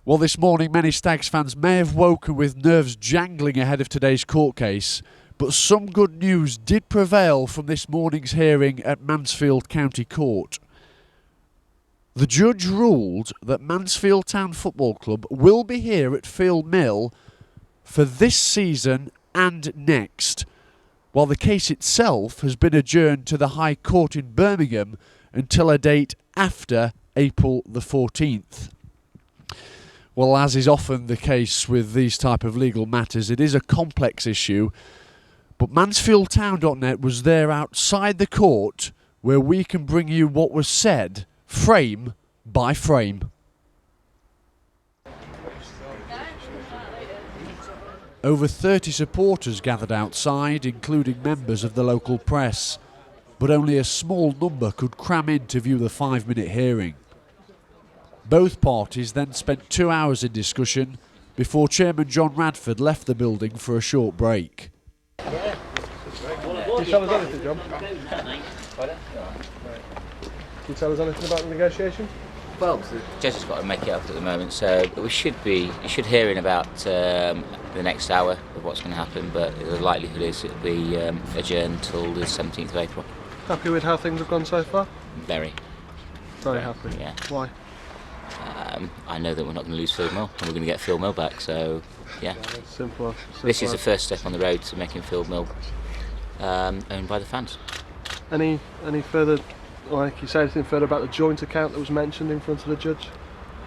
Well, this morning many Stags fans may have woken with nerves jangling ahead of today's court case, but some good news did prevail from this morning's hearing at Mansfield County Court. The judge ruled that Mansfield Town Football Club will be here at Field Mill for this season and next, while the case itself has been adjourned to the High Court in Birmingham until a date after April the 14th. Well, as is often the case with these type of legal matters, it is a complex issue, but MansfieldTown.net was there outside the court where we can bring you what was said, frame by frame. Over 30 supporters gathered outside, including members of the local press, but only a small number could cram in to view the 5-minute hearing. Both parties then spent 2 hours in discussion before Chairman John Radford left the building for a short break. Can you tell us anything, John? Can you tell us anything about the negotiation? Well, the judge has got to make it up at the moment, so you should hear in about the next hour of what's going to happen, but the likelihood is it'll be adjourned till the 17th of April. Happy with how things have gone so far? Very happy. Yeah. Why? I know that we're not going to lose Field Mill, and we're going to get Field Mill back, so yeah. Simple. This is the first step on the road to making Field Mill owned by the fans. Any further, like you say, anything further about the joint account that was mentioned in front of the judge?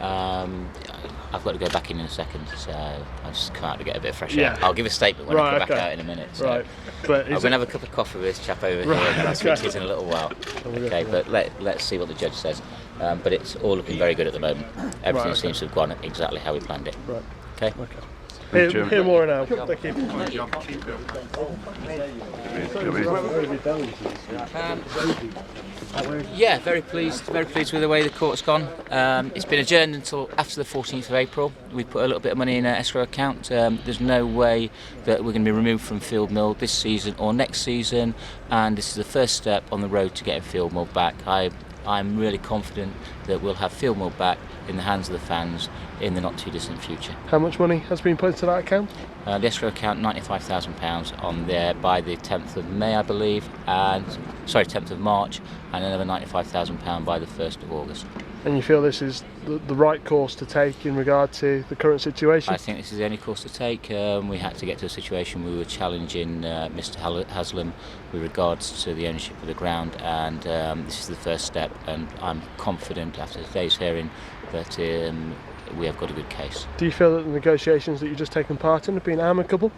I've got to go back in a second, so I'll just come out to get a bit of fresh air. I'll give a statement when I come back out in a minute. So right. But I'm going to have a cup of coffee with this chap over here, and I'll speak to you in a little while. Okay, but let's see what the judge says. But it's all looking very good at the moment. Everything seems to have gone exactly how we planned it. Right. Okay. Hear more now. Thank you. Yeah, very pleased with the way the court's gone. It's been adjourned until after the 14th of April. We put a little bit of money in an escrow account. There's no way that we're going to be removed from Field Mill this season or next season, and this is the first step on the road to getting Field Mill back. I'm really confident that we'll have Field Mill back in the hands of the fans in the not too distant future. How much money has been put into that account? The escrow account, £95,000 on there by the 10th of May, I believe, 10th of March, and another £95,000 by the 1st of August. And you feel this is the right course to take in regard to the current situation? I think this is the only course to take. We had to get to a situation where we were challenging Mr Haslam with regards to the ownership of the ground, and this is the first step, and I'm confident after today's hearing that we have got a good case. Do you feel that the negotiations that you've just taken part in have been amicable?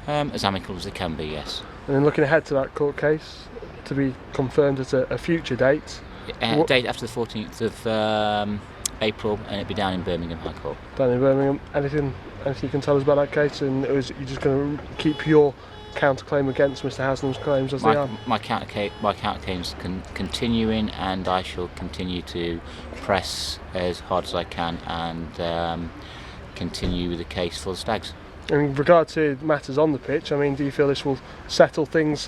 As amicable as they can be, yes. And then looking ahead to that court case to be confirmed at a future date? Date after the 14th of April, and it'll be down in Birmingham High Court. Down in Birmingham. Anything you can tell us about that case? And is you just going to keep your counterclaim against Mr Haslam's claims as they are? My counterclaims continuing, and I shall continue to press as hard as I can and continue with the case for the Stags. In regard to matters on the pitch, I mean, do you feel this will settle things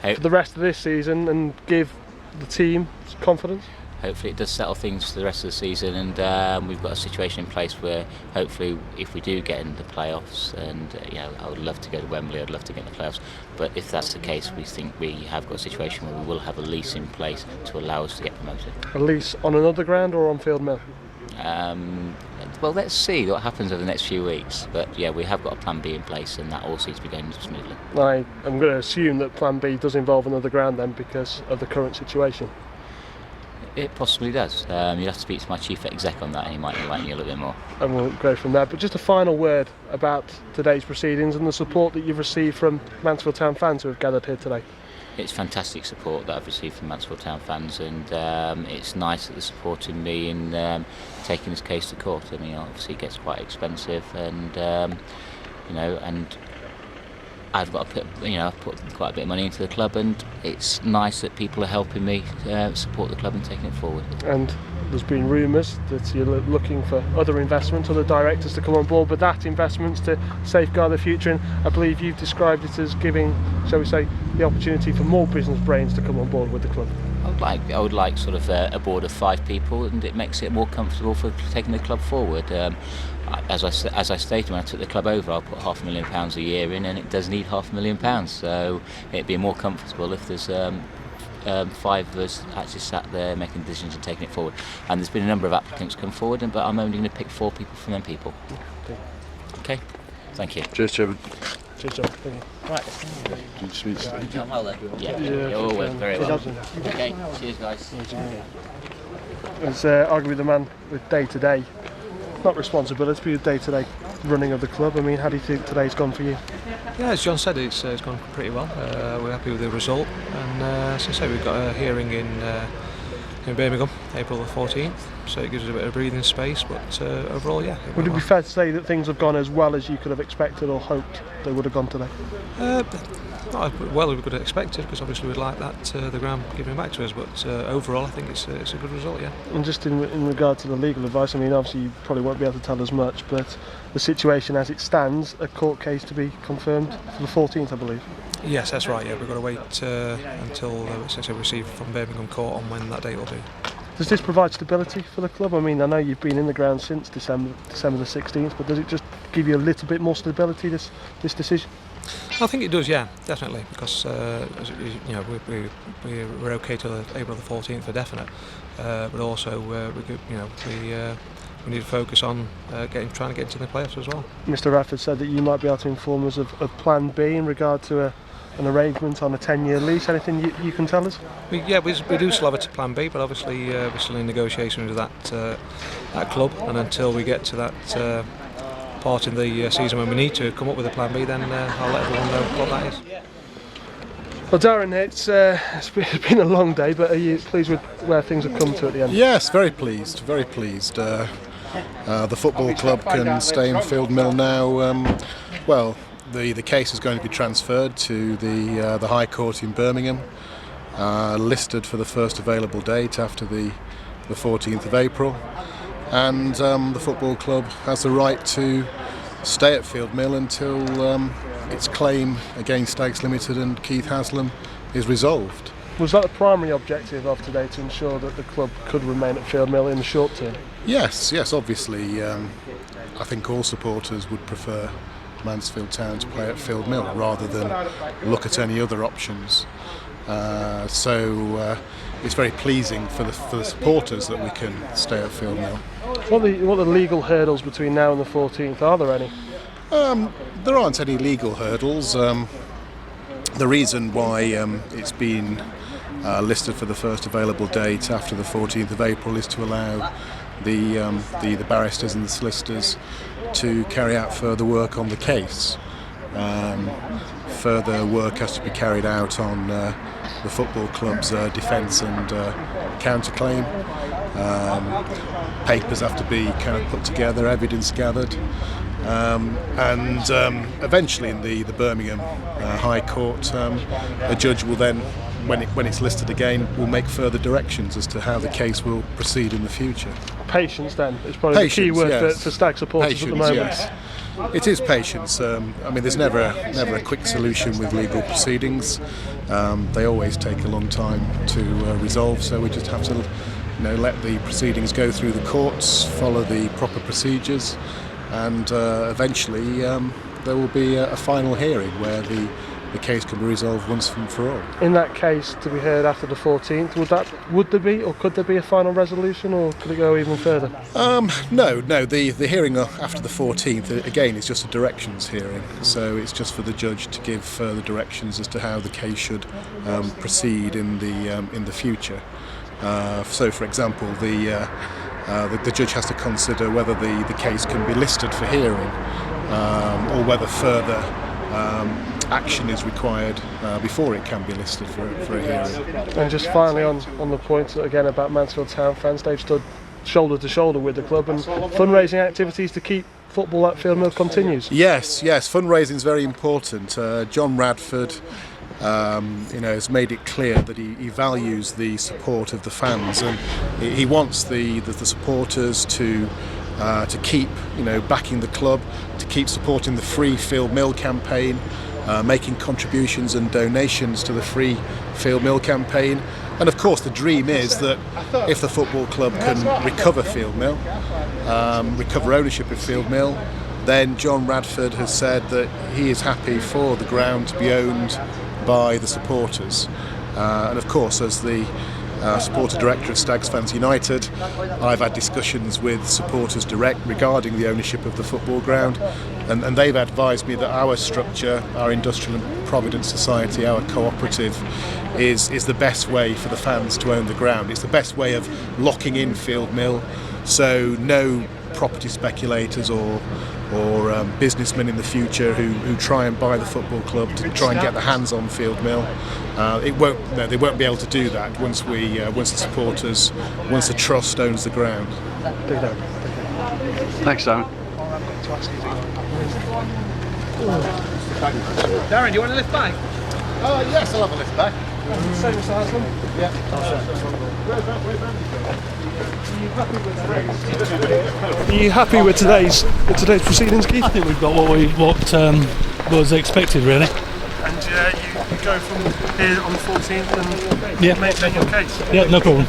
for the rest of this season and give the team confidence? Hopefully it does settle things for the rest of the season, and we've got a situation in place where hopefully if we do get into the playoffs, and I would love to go to Wembley, I'd love to get in the playoffs, but if that's the case, we think we have got a situation where we will have a lease in place to allow us to get promoted. A lease on another ground or on Field Mill? Well, let's see what happens over the next few weeks, but yeah, we have got a plan B in place, and that all seems to be going smoothly. I'm going to assume that plan B does involve another ground then because of the current situation. It possibly does. You'll have to speak to my chief exec on that, and he might enlighten you a little bit more. And we'll go from there. But just a final word about today's proceedings and the support that you've received from Mansfield Town fans who have gathered here today. It's fantastic support that I've received from Mansfield Town fans, and it's nice that they're supporting me in taking this case to court. I mean, obviously it gets quite expensive, and and I've got to put quite a bit of money into the club, and it's nice that people are helping me support the club and taking it forward. And there's been rumours that you're looking for other investment, other directors to come on board, but that investment's to safeguard the future, and I believe you've described it as giving, shall we say, the opportunity for more business brains to come on board with the club. I would like sort of a board of 5 people, and it makes it more comfortable for taking the club forward. As I stated when I took the club over, I'll put £500,000 a year in, and it does need £500,000. So it'd be more comfortable if there's 5 of us actually sat there making decisions and taking it forward. And there's been a number of applicants come forward, but I'm only going to pick 4 people from them people. Okay, thank you. Cheers, Chairman. Cheers, John. Thank you. Right. Well then. Yeah. Yeah, All went very well. it doesn't. Okay. Cheers, guys. As arguably the man with day-to-day, not responsibility, but your day-to-day running of the club. I mean, how do you think today's gone for you? Yeah, as John said, it's gone pretty well. We're happy with the result, and as I say, we've got a hearing in Birmingham, April the 14th, so it gives us a bit of breathing space. But overall, yeah. Would it be fair to say that things have gone as well as you could have expected or hoped they would have gone today? Not as well as we could have expected, because obviously we'd like that the ground giving back to us. But overall, I think it's a good result. Yeah. And just in regard to the legal advice, I mean, obviously you probably won't be able to tell us much, but the situation as it stands, a court case to be confirmed for the 14th, I believe. Yes, that's right. Yeah, we've got to wait until we receive from Birmingham Court on when that date will be. Does this provide stability for the club? I mean, I know you've been in the ground since December the 16th, but does it just give you a little bit more stability, this decision? I think it does, yeah, definitely, because we're okay till April the 14th for definite, but also we need to focus on trying to get into the playoffs as well. Mr. Radford said that you might be able to inform us of Plan B in regard to an arrangement on a 10-year lease. Anything you can tell us? We do still have a Plan B, but obviously we're still in negotiations with that club, and until we get to that part in the season when we need to come up with a Plan B, then I'll let everyone know what that is. Well, Darren, it's been a long day, but are you pleased with where things have come to at the end? Yes, very pleased, very pleased. The football club can stay in Field Mill now. The case is going to be transferred to the High Court in Birmingham, listed for the first available date after the 14th of April. And the football club has the right to stay at Field Mill until its claim against Stags Limited and Keith Haslam is resolved. Was that the primary objective of today, to ensure that the club could remain at Field Mill in the short term? Yes, obviously. I think all supporters would prefer Mansfield Town to play at Field Mill rather than look at any other options. So it's very pleasing for the supporters that we can stay at Field Mill. What are the legal hurdles between now and the 14th? Are there any? There aren't any legal hurdles. The reason why it's been listed for the first available date after the 14th of April is to allow the barristers and the solicitors to carry out further work on the case. Further work has to be carried out on the football club's defence and counterclaim. Papers have to be kind of put together, evidence gathered, and eventually in the Birmingham High Court, a judge will then, when it's listed again, will make further directions as to how the case will proceed in the future. Patience, then, is probably the key word for Stag supporters at the moment. Yes. It is patience. I mean, there's never a quick solution with legal proceedings. They always take a long time to resolve. So we just have to, let the proceedings go through the courts, follow the proper procedures, and eventually there will be a final hearing where the case can be resolved once and for all. In that case, to be heard after the 14th, would there be, or could there be a final resolution, or could it go even further? No. The hearing after the 14th, again, is just a directions hearing. So it's just for the judge to give further directions as to how the case should proceed in the future. So, for example, the judge has to consider whether the case can be listed for hearing, or whether further action is required before it can be listed for a hearing. And just finally on the point again about Mansfield Town fans, they've stood shoulder to shoulder with the club, and fundraising activities to keep football at Field Mill continues. Yes, fundraising is very important. John Radford has made it clear that he values the support of the fans, and he wants the supporters to keep backing the club, to keep supporting the Free Field Mill campaign, making contributions and donations to the Free Field Mill campaign, And of course the dream is that if the football club can recover Field Mill, recover ownership of Field Mill, then John Radford has said that he is happy for the ground to be owned by the supporters. And of course, as the supporter director of Stags Fans United, I've had discussions with supporters direct regarding the ownership of the football ground, and they've advised me that our structure, our Industrial and Providence Society, our cooperative, is the best way for the fans to own the ground. It's the best way of locking in Field Mill, so no property speculators or businessmen in the future who try and buy the football club to try and get their hands on Field Mill. They won't be able to do that once the supporters, once the trust owns the ground. Thanks, Darren. Darren, do you want to lift back? Yes, I'll have a lift back. Same as last one? Are you happy with today's proceedings, Keith? I think we've got what was expected, really. And you go from here on the 14th and make your case. Yeah, no problem.